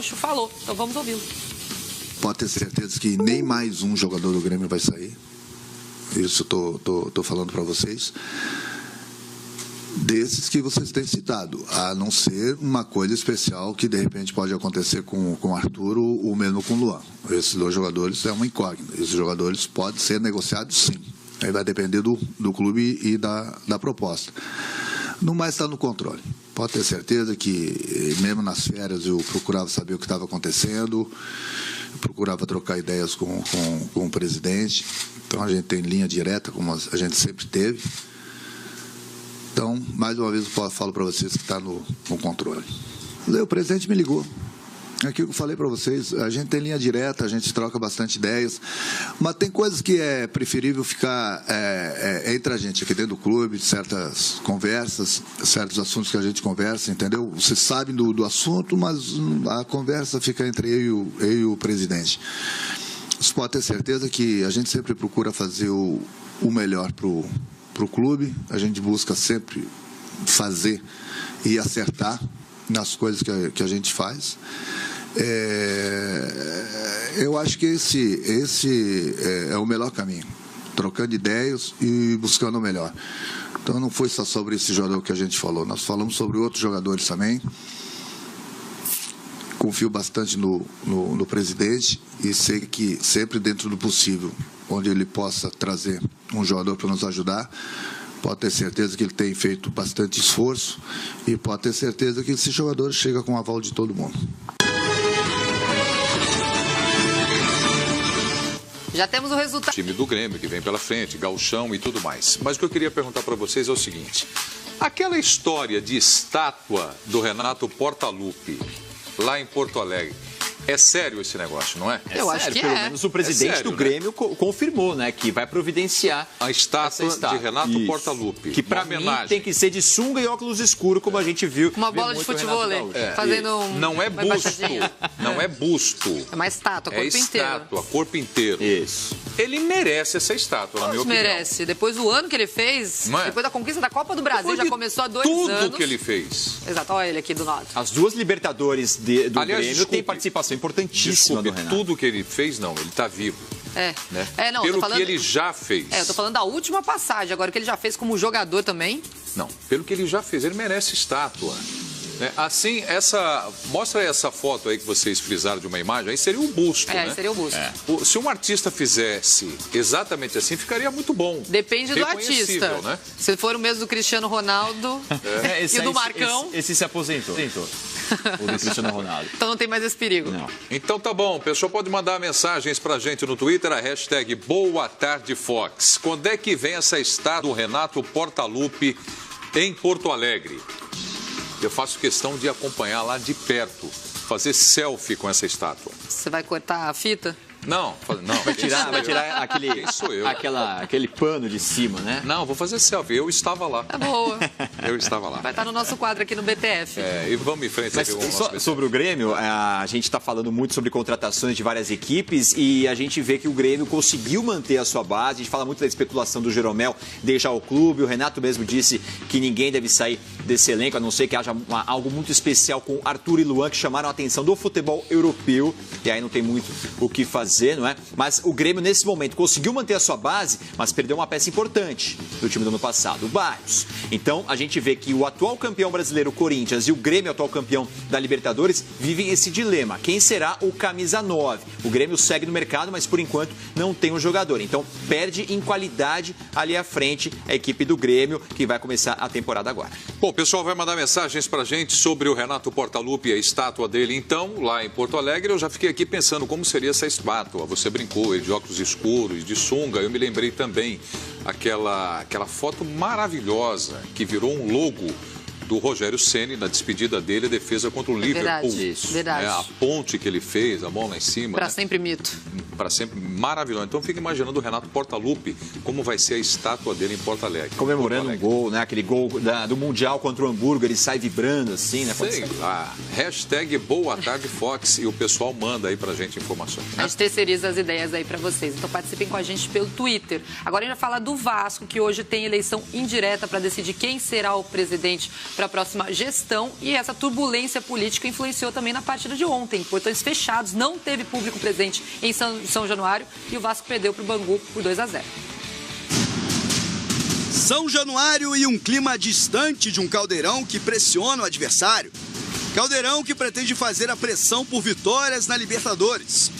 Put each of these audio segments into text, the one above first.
Gaúcho falou. Então vamos ouvi-lo. Pode ter certeza que nem mais um jogador do Grêmio vai sair. Isso tô falando para vocês. Desses que vocês têm citado, a não ser uma coisa especial que de repente pode acontecer com o Arthur ou mesmo com o Luan. Esses dois jogadores é uma incógnita. Esses jogadores podem ser negociados, sim. Aí vai depender do clube e da proposta. No mais está no controle. Pode ter certeza que mesmo nas férias eu procurava saber o que estava acontecendo, procurava trocar ideias com o presidente. Então a gente tem linha direta, como a gente sempre teve. Então, mais uma vez eu falo para vocês que está no controle. O presidente me ligou. É aquilo que eu falei para vocês, a gente tem linha direta, a gente troca bastante ideias, mas tem coisas que é preferível ficar entre a gente aqui dentro do clube, certas conversas, certos assuntos que a gente conversa, entendeu? Vocês sabem do assunto, mas a conversa fica entre eu e o presidente. Você pode ter certeza que a gente sempre procura fazer o melhor para o clube, a gente busca sempre fazer e acertar nas coisas que a gente faz. Eu acho que esse é o melhor caminho, trocando ideias e buscando o melhor. Então não foi só sobre esse jogador que a gente falou, nós falamos sobre outros jogadores também. Confio bastante no presidente e sei que sempre dentro do possível, onde ele possa trazer um jogador para nos ajudar, pode ter certeza que ele tem feito bastante esforço e pode ter certeza que esse jogador chega com o aval de todo mundo. Já temos o resultado. Time do Grêmio que vem pela frente, gauchão e tudo mais. Mas o que eu queria perguntar para vocês é o seguinte: aquela história de estátua do Renato Portaluppi lá em Porto Alegre, é sério esse negócio, não é? Eu acho que pelo menos o presidente do Grêmio confirmou, né, que vai providenciar a estátua de Renato Portaluppi. Que pra mim tem que ser de sunga e óculos escuros, como a gente viu. Uma bola de futebol, fazendo não é busto, não é busto. É uma estátua, corpo inteiro. É estátua, corpo inteiro. Isso. Ele merece essa estátua, na minha opinião. Merece. Depois do ano que ele fez, depois da conquista da Copa do Brasil, já começou há 2 anos. Tudo que ele fez. Exato, olha ele aqui do lado. As 2 Libertadores do Grêmio têm participação importantíssima do Renato. Tudo que ele fez, não, ele está vivo. Né? Não, pelo falando... que ele já fez. Eu tô falando da última passagem, agora o que ele já fez como jogador também. Não, pelo que ele já fez, ele merece estátua. Assim, mostra essa foto aí que vocês frisaram de uma imagem, aí seria o busto, né? Seria o busto. Se um artista fizesse exatamente assim, ficaria muito bom. Depende do artista. Né? Se for o mesmo do Cristiano Ronaldo e do Marcão... Esse se aposentou. O do Cristiano Ronaldo. Então não tem mais esse perigo. Não. Então tá bom, o pessoal pode mandar mensagens pra gente no Twitter, a hashtag Boa Tarde Fox. Quando é que vem essa estátua do Renato Portaluppi em Porto Alegre? Eu faço questão de acompanhar lá de perto, fazer selfie com essa estátua. Você vai cortar a fita? Não. Vai tirar aquele, Quem sou eu? aquele pano de cima, né? Não, vou fazer selfie. Eu estava lá. É boa. Eu estava lá. Vai estar no nosso quadro aqui no BTF. E vamos em frente. Mas aqui sobre o Grêmio, a gente está falando muito sobre contratações de várias equipes e a gente vê que o Grêmio conseguiu manter a sua base. A gente fala muito da especulação do Jeromel deixar o clube. O Renato mesmo disse que ninguém deve sair desse elenco, a não ser que haja algo muito especial com Arthur e Luan, que chamaram a atenção do futebol europeu. E aí não tem muito o que fazer, não é? Mas o Grêmio, nesse momento, conseguiu manter a sua base, mas perdeu uma peça importante do time do ano passado, o Barros. Então, a gente vê que o atual campeão brasileiro, o Corinthians, e o Grêmio, atual campeão da Libertadores, vivem esse dilema. Quem será o camisa 9? O Grêmio segue no mercado, mas por enquanto não tem um jogador. Então, perde em qualidade ali à frente a equipe do Grêmio, que vai começar a temporada agora. Bom, o pessoal vai mandar mensagens pra gente sobre o Renato Portaluppi e a estátua dele. Então, lá em Porto Alegre, eu já fiquei aqui pensando como seria essa estátua. Você brincou, ele de óculos escuros, de sunga. Eu me lembrei também aquela foto maravilhosa que virou um logo do Rogério Ceni na despedida dele, a defesa contra o Liverpool. Verdade. A ponte que ele fez, a mão lá em cima. Pra sempre mito. para sempre, maravilhosa. Então fica imaginando o Renato Portaluppi, como vai ser a estátua dele em Porto Alegre. Comemorando um gol, né? Aquele gol do Mundial contra o Hamburgo, ele sai vibrando assim, né? Sei lá. Hashtag Boa Tarde Fox e o pessoal manda aí pra gente informações. Né? A gente terceiriza as ideias aí pra vocês. Então participem com a gente pelo Twitter. Agora a gente vai falar do Vasco, que hoje tem eleição indireta para decidir quem será o presidente para a próxima gestão. E essa turbulência política influenciou também na partida de ontem. Portões fechados, não teve público presente em São Januário e o Vasco perdeu para o Bangu por 2-0. São Januário e um clima distante de um Caldeirão que pressiona o adversário. Caldeirão que pretende fazer a pressão por vitórias na Libertadores.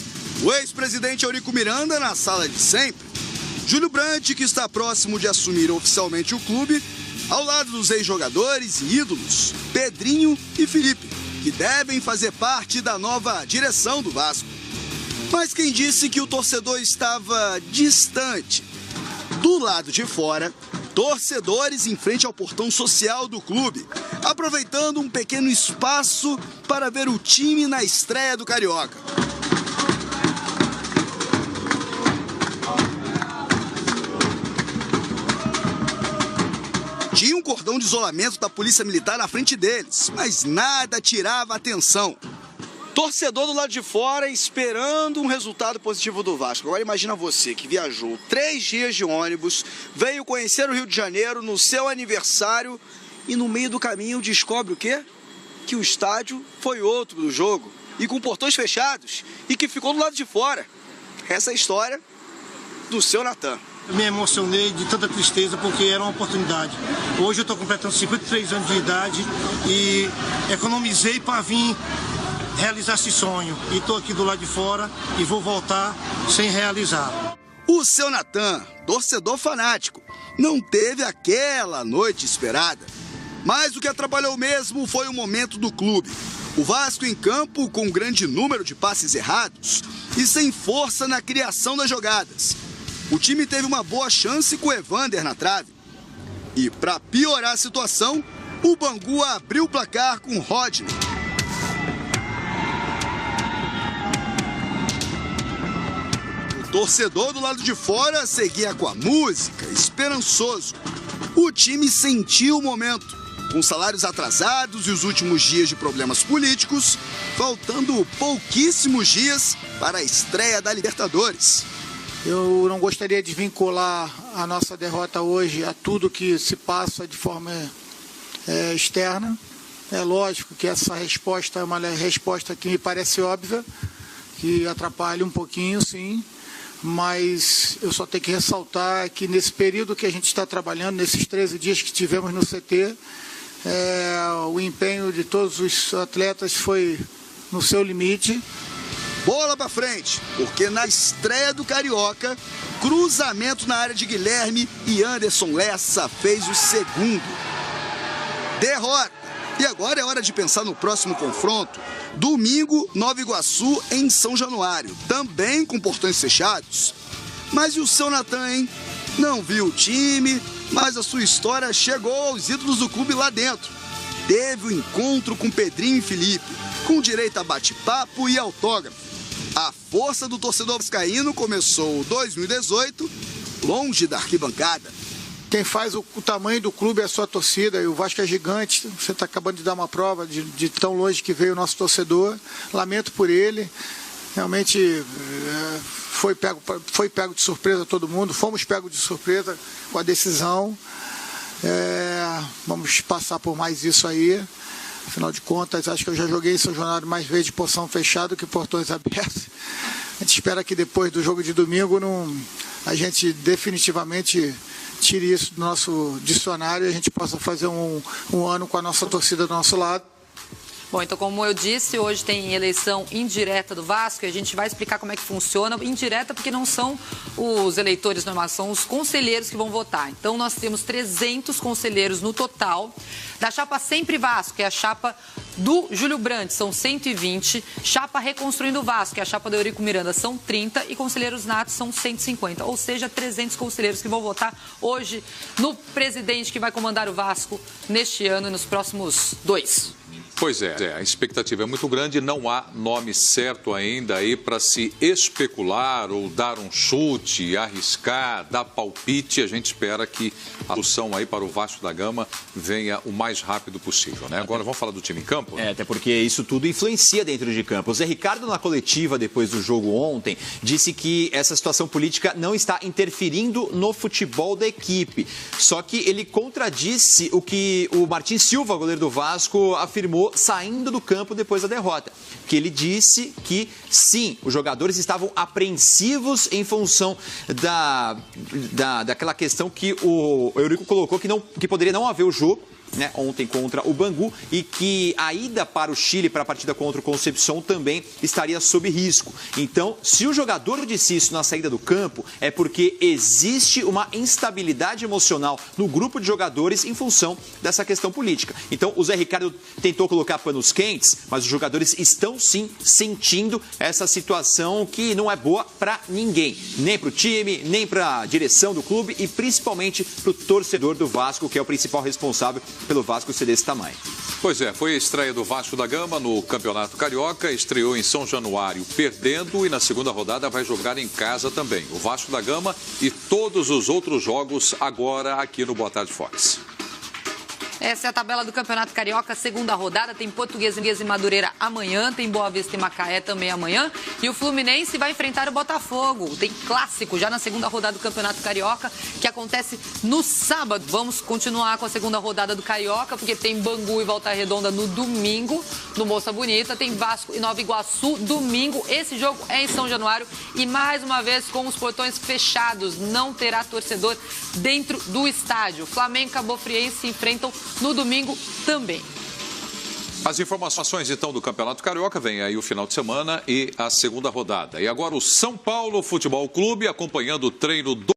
O ex-presidente Eurico Miranda na sala de sempre. Júlio Brandt, que está próximo de assumir oficialmente o clube, ao lado dos ex-jogadores e ídolos, Pedrinho e Felipe, que devem fazer parte da nova direção do Vasco. Mas quem disse que o torcedor estava distante? Do lado de fora, torcedores em frente ao portão social do clube, aproveitando um pequeno espaço para ver o time na estreia do Carioca. Tinha um cordão de isolamento da Polícia Militar na frente deles, mas nada tirava a atenção. Torcedor do lado de fora esperando um resultado positivo do Vasco. Agora imagina você que viajou 3 dias de ônibus, veio conhecer o Rio de Janeiro no seu aniversário e no meio do caminho descobre o quê? Que o estádio foi outro do jogo e com portões fechados e que ficou do lado de fora. Essa é a história do seu Natan. Eu me emocionei de tanta tristeza porque era uma oportunidade. Hoje eu estou completando 53 anos de idade e economizei para vir realizar esse sonho. E estou aqui do lado de fora e vou voltar sem realizar. O seu Natan, torcedor fanático, não teve aquela noite esperada. Mas o que atrapalhou mesmo foi o momento do clube. O Vasco em campo com um grande número de passes errados e sem força na criação das jogadas. O time teve uma boa chance com o Evander na trave. E para piorar a situação, o Bangu abriu o placar com Rodney. O torcedor do lado de fora seguia com a música, esperançoso. O time sentiu o momento, com salários atrasados e os últimos dias de problemas políticos, faltando pouquíssimos dias para a estreia da Libertadores. Eu não gostaria de vincular a nossa derrota hoje a tudo que se passa de forma externa. É lógico que essa resposta é uma resposta que me parece óbvia, que atrapalha um pouquinho, sim, mas eu só tenho que ressaltar que nesse período que a gente está trabalhando, nesses 13 dias que tivemos no CT, o empenho de todos os atletas foi no seu limite. Bola pra frente, porque na estreia do Carioca, cruzamento na área de Guilherme e Anderson Lessa fez o segundo. Derrota. E agora é hora de pensar no próximo confronto. Domingo, Nova Iguaçu em São Januário, também com portões fechados. Mas e o seu Natan, hein? Não viu o time, mas a sua história chegou aos ídolos do clube lá dentro. Teve o encontro com Pedrinho e Felipe, com direito a bate-papo e autógrafo. A força do torcedor vascaíno começou 2018 longe da arquibancada. Quem faz o tamanho do clube é a sua torcida, e o Vasco é gigante. Você está acabando de dar uma prova de tão longe que veio o nosso torcedor. Lamento por ele. Realmente foi pego de surpresa todo mundo. Fomos pegos de surpresa com a decisão. Vamos passar por mais isso aí. Afinal de contas, acho que eu já joguei em São Januário mais vezes de portão fechado que portões abertos. A gente espera que depois do jogo de domingo a gente definitivamente tire isso do nosso dicionário e a gente possa fazer um ano com a nossa torcida do nosso lado. Bom, então como eu disse, hoje tem eleição indireta do Vasco e a gente vai explicar como é que funciona. Indireta porque não são os eleitores normais, são os conselheiros que vão votar. Então nós temos 300 conselheiros no total. Da chapa Sempre Vasco, que é a chapa do Júlio Brandt, são 120. Chapa Reconstruindo o Vasco, que é a chapa do Eurico Miranda, são 30. E conselheiros natos são 150. Ou seja, 300 conselheiros que vão votar hoje no presidente que vai comandar o Vasco neste ano e nos próximos 2. Pois é, a expectativa é muito grande, não há nome certo ainda aí para se especular ou dar um chute, arriscar, dar palpite. A gente espera que a solução aí para o Vasco da Gama venha o mais rápido possível, né? Agora vamos falar do time em campo? Até porque isso tudo influencia dentro de campo. O Zé Ricardo, na coletiva depois do jogo ontem, disse que essa situação política não está interferindo no futebol da equipe. Só que ele contradisse o que o Martin Silva, goleiro do Vasco, afirmou saindo do campo depois da derrota. Que ele disse que, sim, os jogadores estavam apreensivos em função daquela questão que o Eurico colocou, que poderia não haver o jogo, né, ontem contra o Bangu, e que a ida para o Chile para a partida contra o Concepción também estaria sob risco. Então, se o jogador disse isso na saída do campo, é porque existe uma instabilidade emocional no grupo de jogadores em função dessa questão política. Então, o Zé Ricardo tentou colocar panos quentes, mas os jogadores estão sim sentindo essa situação que não é boa para ninguém, nem para o time, nem para a direção do clube e principalmente para o torcedor do Vasco, que é o principal responsável pelo Vasco ser desse tamanho. Pois é, foi a estreia do Vasco da Gama no Campeonato Carioca, estreou em São Januário perdendo e na segunda rodada vai jogar em casa também. O Vasco da Gama e todos os outros jogos agora aqui no Boa Tarde Fox. Essa é a tabela do Campeonato Carioca, segunda rodada. Tem Portuguesa e Madureira amanhã, tem Boa Vista e Macaé também amanhã. E o Fluminense vai enfrentar o Botafogo. Tem clássico já na segunda rodada do Campeonato Carioca, que acontece no sábado. Vamos continuar com a segunda rodada do Carioca, porque tem Bangu e Volta Redonda no domingo, no Moça Bonita. Tem Vasco e Nova Iguaçu domingo. Esse jogo é em São Januário e mais uma vez com os portões fechados. Não terá torcedor dentro do estádio. Flamengo e Cabo Friense se enfrentam no domingo também. As informações, então, do Campeonato Carioca, vem aí o final de semana e a segunda rodada. E agora o São Paulo Futebol Clube acompanhando o treino do